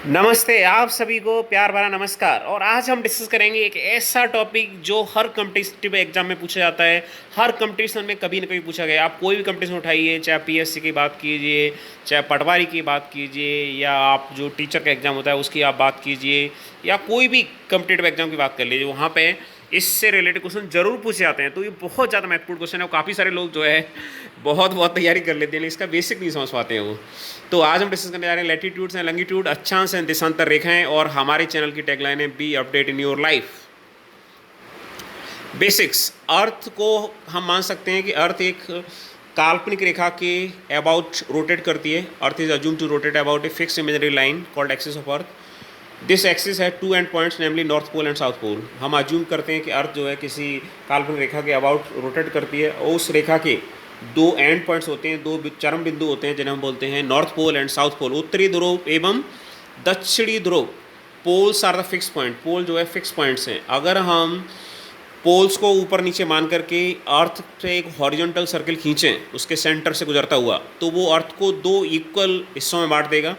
नमस्ते आप सभी को प्यार भरा नमस्कार। और आज हम डिस्कस करेंगे एक ऐसा टॉपिक जो हर कम्पिटिटिव एग्जाम में पूछा जाता है। हर कंपटीशन में कभी ना कभी पूछा गया। आप कोई भी कंपटीशन उठाइए, चाहे पीएससी की बात कीजिए, चाहे पटवारी की बात कीजिए, या आप जो टीचर का एग्ज़ाम होता है उसकी आप बात कीजिए, या कोई भी कम्पिटिटिव एग्जाम की बात कर लीजिए, वहाँ पे इससे रिलेटेड क्वेश्चन जरूर पूछे जाते हैं। तो ये बहुत ज़्यादा महत्वपूर्ण क्वेश्चन है और काफ़ी सारे लोग जो है बहुत बहुत तैयारी कर लेते हैं, लेकिन इसका बेसिक नहीं समझ पाते हैं वो। तो आज हम डिस्कस करने जा रहे हैं लैटिट्यूड्स एंड लॉन्गिट्यूड, अक्षांश एंड देशांतर रेखाएं, और हमारे चैनल की टैगलाइन है be update in your life. Basics. Earth को हम मान सकते हैं कि अर्थ एक काल्पनिक रेखा के अबाउट रोटेट करती है। Earth is assume to rotate about a fixed imaginary line called axis of earth. This axis है two end points, namely north pole and south pole. हम अज्यूम करते हैं कि अर्थ जो है किसी काल्पनिक रेखा के अबाउट रोटेट करती है, और उस रेखा के दो एंड पॉइंट्स होते हैं, दो चरम बिंदु होते हैं, जिन्हें हम बोलते हैं north pole and south pole. उत्तरी ध्रुव एवं दक्षिणी ध्रुव। Poles are the fix point. Pole जो है फिक्स पॉइंट्स हैं। अगर हम पोल्स को ऊपर नीचे मान करके अर्थ से एक हॉरिजॉन्टल सर्कल खींचें उसके सेंटर से गुजरता हुआ, तो वो अर्थ को दो इक्वल हिस्सों में बांट देगा,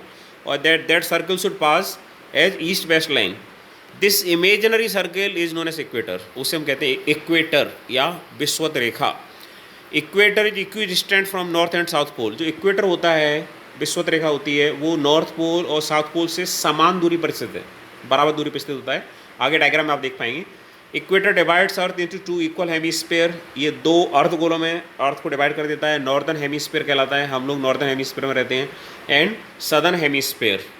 और that circle should pass as east west line. This imaginary circle is known as equator. उसे हम कहते हैं इक्वेटर या विषुवत रेखा। Equator is equidistant from north and south pole. जो इक्वेटर होता है, विषुवत रेखा होती है, वो नॉर्थ पोल और साउथ पोल से समान दूरी पर स्थित है, बराबर दूरी पर स्थित होता है। आगे डायग्राम में आप देख पाएंगे। इक्वेटर डिवाइड्स अर्थ इंटू टू इक्वल हेमीस्फीयर। ये दो अर्धगोलों में अर्थ को डिवाइड कर देता है। नॉर्दर्न हेमीस्फीयर कहलाता है, हम लोग नॉर्दर्न हेमीस्फीयर में रहते हैं, एंड सदर्न हेमीस्फीयर।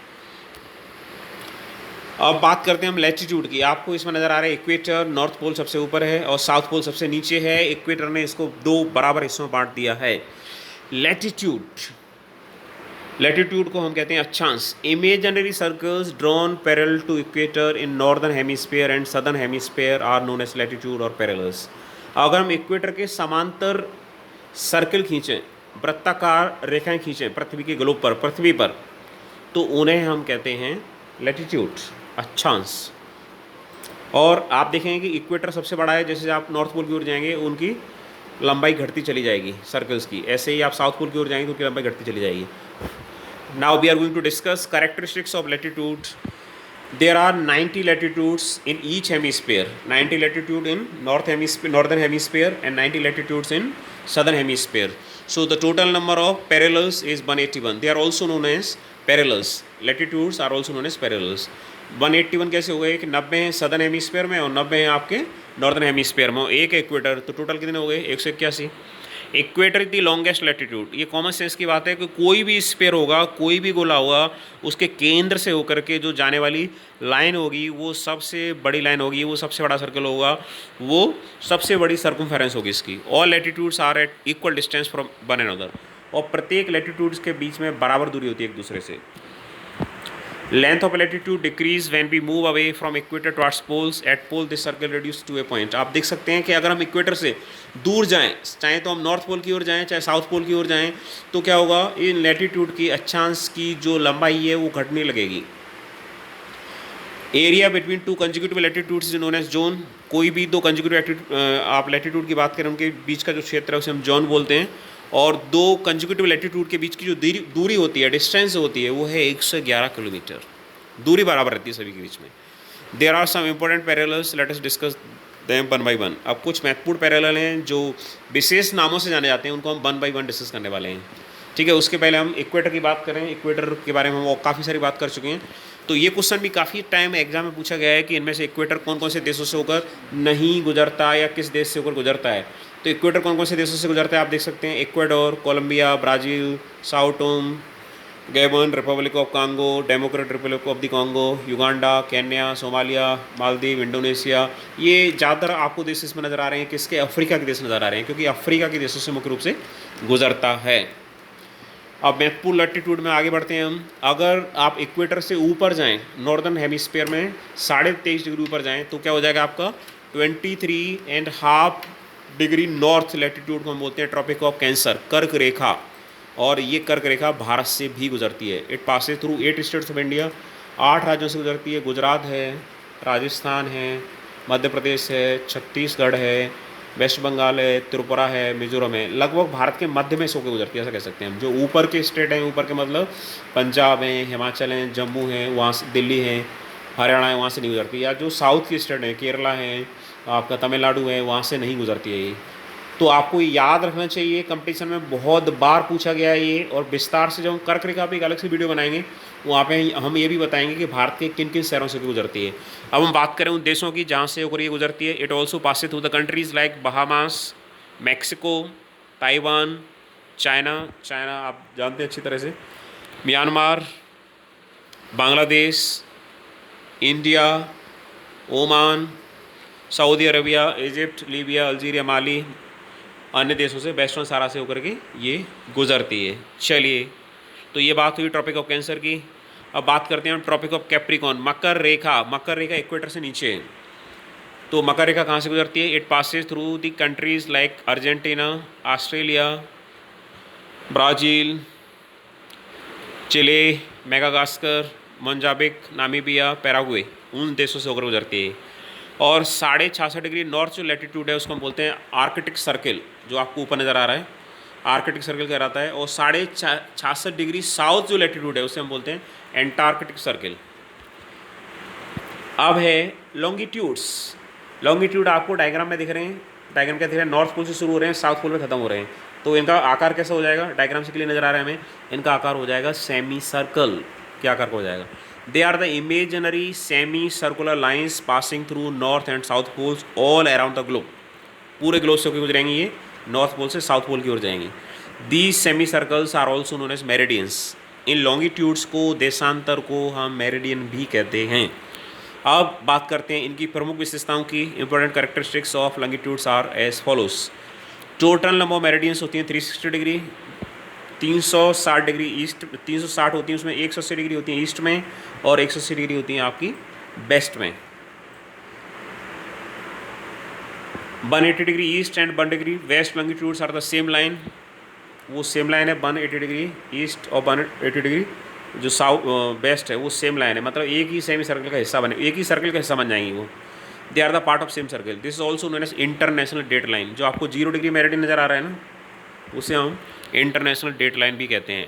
अब बात करते हैं हम लैटिट्यूड की। आपको इसमें नज़र आ रहा है इक्वेटर, नॉर्थ पोल सबसे ऊपर है और साउथ पोल सबसे नीचे है। इक्वेटर ने इसको दो बराबर हिस्सों में बांट दिया है। लैटिट्यूड, लैटिट्यूड को हम कहते हैं अक्षांश। Imaginary circles drawn parallel to equator in northern hemisphere and southern hemisphere are known as latitude और पैरेलल्स। अगर हम इक्वेटर के समांतर सर्कल खींचें, वृत्ताकार रेखाएं खींचें पृथ्वी के ग्लोब पर, पृथ्वी पर, तो उन्हें हम कहते हैं लैटिट्यूड, अक्षांश। और आप देखेंगे कि इक्वेटर सबसे बड़ा है। जैसे आप नॉर्थ पोल की ओर जाएंगे उनकी लंबाई घटती चली जाएगी सर्कल्स की, ऐसे ही आप साउथ पोल की ओर जाएंगे तो उनकी लंबाई घटती चली जाएगी। Now we are going to discuss characteristics of latitude. There are 90 latitudes in each hemisphere. 90 latitude in northern hemisphere and 90 latitudes in southern hemisphere. So the total number of parallels is 181. They are also known as parallels. Latitudes are also known as parallels. 181 कैसे हो गए कि 90 हैं southern hemisphere में और 90 हैं आपके northern hemisphere में, एक इक्वेटर, तो टोटल कितने हो गए 181। Equator is the longest latitude. ये कॉमन सेंस की बात है कि कोई भी स्फीयर होगा, कोई भी गोला होगा, उसके केंद्र से होकर के जो जाने वाली लाइन होगी वो सबसे बड़ी लाइन होगी, वो सबसे बड़ा सर्कल होगा, वो सबसे बड़ी सर्कमफेरेंस होगी इसकी। All latitudes are at equal distance from one another. और प्रत्येक लैटिट्यूड्स के बीच में बराबर दूरी होती है एक दूसरे से। Length of latitude decrease when we move away from equator towards poles. At pole this circle reduce to a point. आप देख सकते हैं कि अगर हम इक्वेटर से दूर जाएं, चाहे तो हम नॉर्थ पोल की ओर जाएं चाहे साउथ पोल की ओर जाएं, तो क्या होगा, इन लैटिट्यूड की अक्षांश की जो लंबाई है वो घटने लगेगी। Area between two consecutive latitudes is known as zone. कोई भी दो कंजिक्यूटिव आप लैटिट्यूड की बात करें, उनके बीच का जो क्षेत्र है उसे हम जोन बोलते हैं। और दो कंजिक्यूटिव लैटिट्यूड के बीच की जो दूरी होती है, डिस्टेंस होती है, वो है 111 किलोमीटर। दूरी बराबर रहती है सभी के बीच में। There are some important parallels, let us discuss them one by one. अब कुछ महत्वपूर्ण पैरेलल हैं जो विशेष नामों से जाने जाते हैं, उनको हम वन बाई वन डिस्कस करने वाले हैं। ठीक है, उसके पहले हम इक्वेटर की बात करें। इक्वेटर के बारे में हम काफ़ी सारी बात कर चुके हैं। तो ये क्वेश्चन भी काफ़ी टाइम एग्जाम में पूछा गया है कि इनमें से इक्वेटर कौन कौन से देशों से होकर नहीं गुजरता या किस देश से होकर गुजरता है। तो इक्वेटर कौन कौन से देशों से गुजरता है आप देख सकते हैं। Ecuador, Colombia, Brazil, Sao Tome, Gabon, Republic of Congo, Democratic Republic of the Congo, Uganda, Kenya, Somalia, Maldives, Indonesia. ये ज़्यादातर आपको देश इसमें नज़र आ रहे हैं, किसके, अफ्रीका के देश नज़र आ रहे हैं, क्योंकि अफ्रीका के देशों से मुख्य रूप से गुजरता है। अब महत्वपूर्ण लैटिट्यूड में आगे बढ़ते हैं हम। अगर आप इक्वेटर से ऊपर जाएं, नॉर्दर्न हेमिस्फीयर में 23.5 डिग्री ऊपर जाएं, तो क्या हो जाएगा आपका 23.5 डिग्री नॉर्थ लैटिट्यूड को हम बोलते हैं ट्रॉपिक ऑफ कैंसर, कर्क रेखा। और ये कर्क रेखा भारत से भी गुजरती है। It passes through 8 states of India. 8 राज्यों से गुजरती है। गुजरात है, राजस्थान है, मध्य प्रदेश है, छत्तीसगढ़ है, वेस्ट बंगाल है, त्रिपुरा है, मिजोरम है, लगभग भारत के मध्य में से होकर गुजरती है, ऐसा कह सकते हैं हम। जो ऊपर के स्टेट हैं, ऊपर के मतलब पंजाब है, हिमाचल है, जम्मू है, वहाँ से दिल्ली है, हरियाणा है, वहाँ से नहीं गुजरती। या जो साउथ की स्टेट है, केरला है, आपका तमिलनाडु है, वहाँ से नहीं गुजरती है ये। तो आपको ये याद रखना चाहिए, कंपटीशन में बहुत बार पूछा गया है ये। और विस्तार से जब हम कर्क रेखा पे एक अलग से वीडियो बनाएंगे, वहाँ पे हम ये भी बताएंगे कि भारत के किन किन शहरों से गुजरती है। अब हम बात करें उन देशों की जहाँ से होकर ये गुजरती है। It also passes through the countries like Bahamas, Mexico, Taiwan, China, China आप जानते हैं अच्छी तरह से, Myanmar, Bangladesh, India, Oman, Saudi Arabia, Egypt, Libya, Algeria, Mali, अन्य देशों से, वेस्टर्न सारा से होकर के ये गुजरती है। चलिए, तो ये बात हुई ट्रॉपिक ऑफ कैंसर की। अब बात करते हैं हम ट्रॉपिक ऑफ कैप्रिकॉन, मकर रेखा। मकर रेखा इक्वेटर से नीचे है। तो मकर रेखा कहाँ से गुजरती है? It passes through the countries like Argentina, Australia, Brazil, Chile, Madagascar, Mozambique, Namibia, Paraguay, उन देशों से होकर गुजरती है। और 66.5 डिग्री नॉर्थ जो लैटिट्यूड है उसको हम बोलते हैं आर्कटिक सर्किल, जो आपको ऊपर नज़र आ रहा है, आर्कटिक सर्किल कहलाता है। और 66.5 डिग्री साउथ जो लैटिट्यूड है उसे हम बोलते हैं एंटार्कटिक सर्किल। अब है लॉन्गिट्यूड्स। लॉन्गिट्यूड आपको डायग्राम में दिख रहे हैं। डायग्राम क्या दिख रहा है? नॉर्थ पोल से शुरू हो रहे हैं, साउथ पोल में खत्म हो रहे हैं। तो इनका आकार कैसा हो जाएगा? डायग्राम से क्लियर नज़र आ रहा है हमें। इनका आकार हो जाएगा सेमी सर्कल। क्या आकार हो जाएगा? They are the imaginary semi circular lines passing through north and south poles all around the globe. पूरे ग्लोब से होकर गुजरेंगी ये, नॉर्थ पोल से साउथ पोल की ओर जाएंगी। These semi circles are also known as meridians. इन लॉन्गिट्यूड्स को, देशांतर को हम मेरिडियन भी कहते हैं। अब बात करते हैं इनकी प्रमुख विशेषताओं की। Important characteristics of longitudes are as follows. Total number of meridians होती हैं 360 डिग्री, 360 डिग्री ईस्ट, 360 होती हैं, उसमें 180 डिग्री होती है ईस्ट में और 180 डिग्री होती हैं आपकी वेस्ट में। 180 degree east and 1 degree west longitudes are the same line. वो सेम लाइन है 180 डिग्री ईस्ट और 180 डिग्री जो साउथ वेस्ट है, वो सेम लाइन है। मतलब एक ही सेमी सर्कल का हिस्सा बने, एक ही सर्कल का हिस्सा बन जाएंगी वो। They are the part of same circle. This is also known as international date line. जो आपको 0 डिग्री मेरिडियन नज़र आ रहा है ना, उसे हम इंटरनेशनल डेट लाइन भी कहते हैं।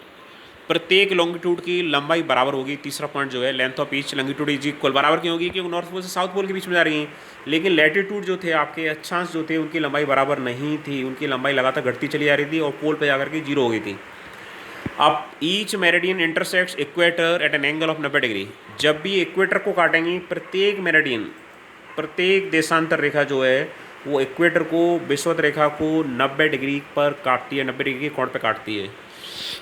प्रत्येक लॉन्गिट्यूड की लंबाई बराबर होगी। तीसरा पॉइंट जो है, length of each longitude is equal. बराबर क्यों होगी? क्योंकि नॉर्थ पोल से साउथ पोल के बीच में जा रही हैं। लेकिन लैटिट्यूड जो थे आपके, अक्षांश जो थे, उनकी लंबाई बराबर नहीं थी। उनकी लंबाई लगातार घटती चली जा रही थी और पोल पर जाकर के 0 हो गई थी। अब each meridian intersects equator eight an angle of 90 degree. जब भी इक्वेटर को काटेंगी, प्रत्येक मेरिडियन, प्रत्येक देशांतर रेखा जो है वो इक्वेटर को, विषुवत रेखा को 90 डिग्री पर काटती है, 90 डिग्री के कोण पे काटती है।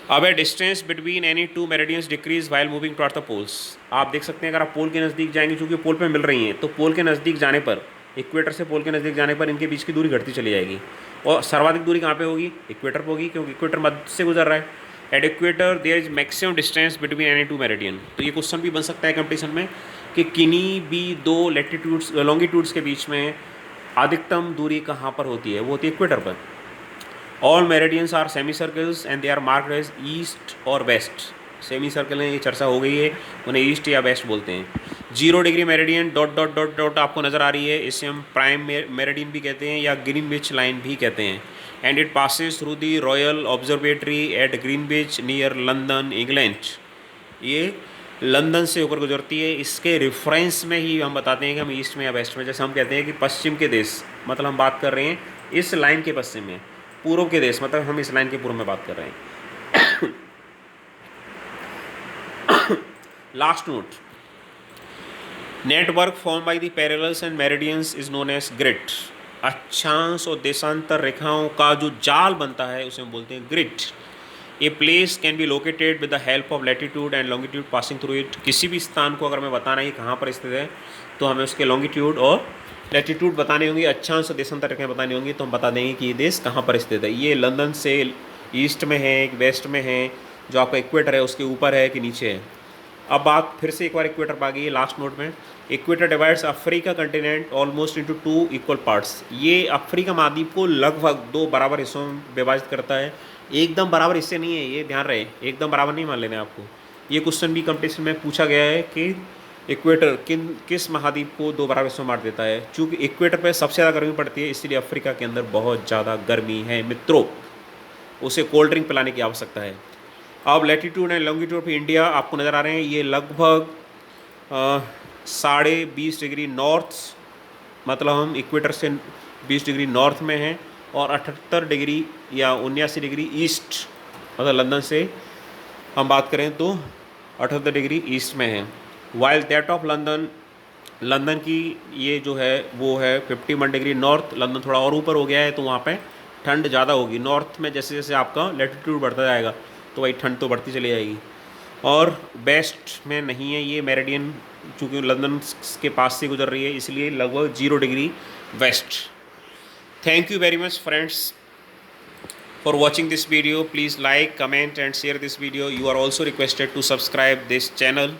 अब है distance between any two meridians decrease while moving toward the poles. आप देख सकते हैं अगर आप पोल के नज़दीक जाएंगे, चूँकि पोल पे मिल रही हैं, तो पोल के नज़दीक जाने पर, इक्वेटर से पोल के नज़दीक जाने पर इनके बीच की दूरी घटती चली जाएगी। और सर्वाधिक दूरी कहाँ पे होगी? इक्वेटर पर होगी, क्योंकि इक्वेटर मध्य से गुजर रहा है। At equator there is maximum distance between any two meridian. तो ये क्वेश्चन भी बन सकता है कंपटीशन में कि किन्हीं भी दो लैटिट्यूड्स, लॉन्गिट्यूड्स के बीच में अधिकतम दूरी कहाँ पर होती है? वो होती है इक्वेटर पर। All meridians are semi circles and they are marked as east और वेस्ट। सेमी सर्कल है, ये चर्चा हो गई है, उन्हें ईस्ट या वेस्ट बोलते हैं। 0 degree meridian dot dot dot dot आपको नज़र आ रही है, इसे हम प्राइम मेरिडियन भी कहते हैं या ग्रीनविच लाइन भी कहते हैं। And it passes through the royal observatory at Greenwich near London, England. ये लंदन से होकर गुजरती है। इसके रेफरेंस में ही हम बताते हैं कि हम ईस्ट में या वेस्ट में। जैसे हम कहते हैं कि पश्चिम के देश, मतलब हम बात कर रहे हैं इस लाइन के पश्चिम में। पूर्व के देश, मतलब हम इस लाइन के पूर्व में बात कर रहे हैं। Last note, network form by the parallels and meridians is known as grid. अक्षांश और देशांतर रेखाओं का जो जाल बनता है उसे हम बोलते हैं grid. A place can be located with the help of latitude and longitude passing through it. किसी भी स्थान को अगर हमें बताना है कहाँ पर स्थित है, तो हमें उसके लॉन्गिट्यूड और लैटिट्यूड बतानी होंगी, अक्षांश और देशांतर रेखाएं बतानी होंगी, तो हम बता देंगे कि ये देश कहाँ पर स्थित है। ये लंदन से ईस्ट में है, वेस्ट में है, जो आपका इक्वेटर है उसके ऊपर है कि नीचे है। अब बात फिर से एक बार इक्वेटर पर आ गई है लास्ट नोट में। Equator divides Africa continent almost into 2 equal parts. ये अफ्रीका महाद्वीप को लगभग 2 बराबर हिस्सों में विभाजित करता है। एकदम बराबर हिस्से नहीं है, ये ध्यान रहे, एकदम बराबर नहीं मान लेना आपको। ये क्वेश्चन भी कंपटीशन में पूछा गया है कि इक्वेटर किस महाद्वीप को दो बराबर हिस्सों में बांट देता है? चूँकि इक्वेटर पे सबसे ज़्यादा गर्मी पड़ती है, इसलिए अफ्रीका के अंदर बहुत ज़्यादा गर्मी है मित्रों, उसे कोल्ड ड्रिंक पिलाने की आवश्यकता है। अब latitude and longitude of India आपको नज़र आ रहे हैं, ये लगभग 20.5 डिग्री नॉर्थ, मतलब हम इक्वेटर से 20 डिग्री नॉर्थ में हैं, और 78 डिग्री या 79 डिग्री ईस्ट, मतलब लंदन से हम बात करें तो 78 डिग्री ईस्ट में है। While that of London, London की ये जो है वो है 51 डिग्री नॉर्थ, लंदन थोड़ा और ऊपर हो गया है तो वहाँ पे ठंड ज़्यादा होगी। नॉर्थ में जैसे जैसे आपका लैटीट्यूड बढ़ता जाएगा तो वही ठंड तो बढ़ती चली जाएगी। और वेस्ट में नहीं है ये मेरिडियन, चूँकि लंदन के पास से गुजर रही है, इसलिए लगभग 0 degree west. Thank you very much friends for watching this video. Please like, comment and share this video. You are also requested to subscribe this channel.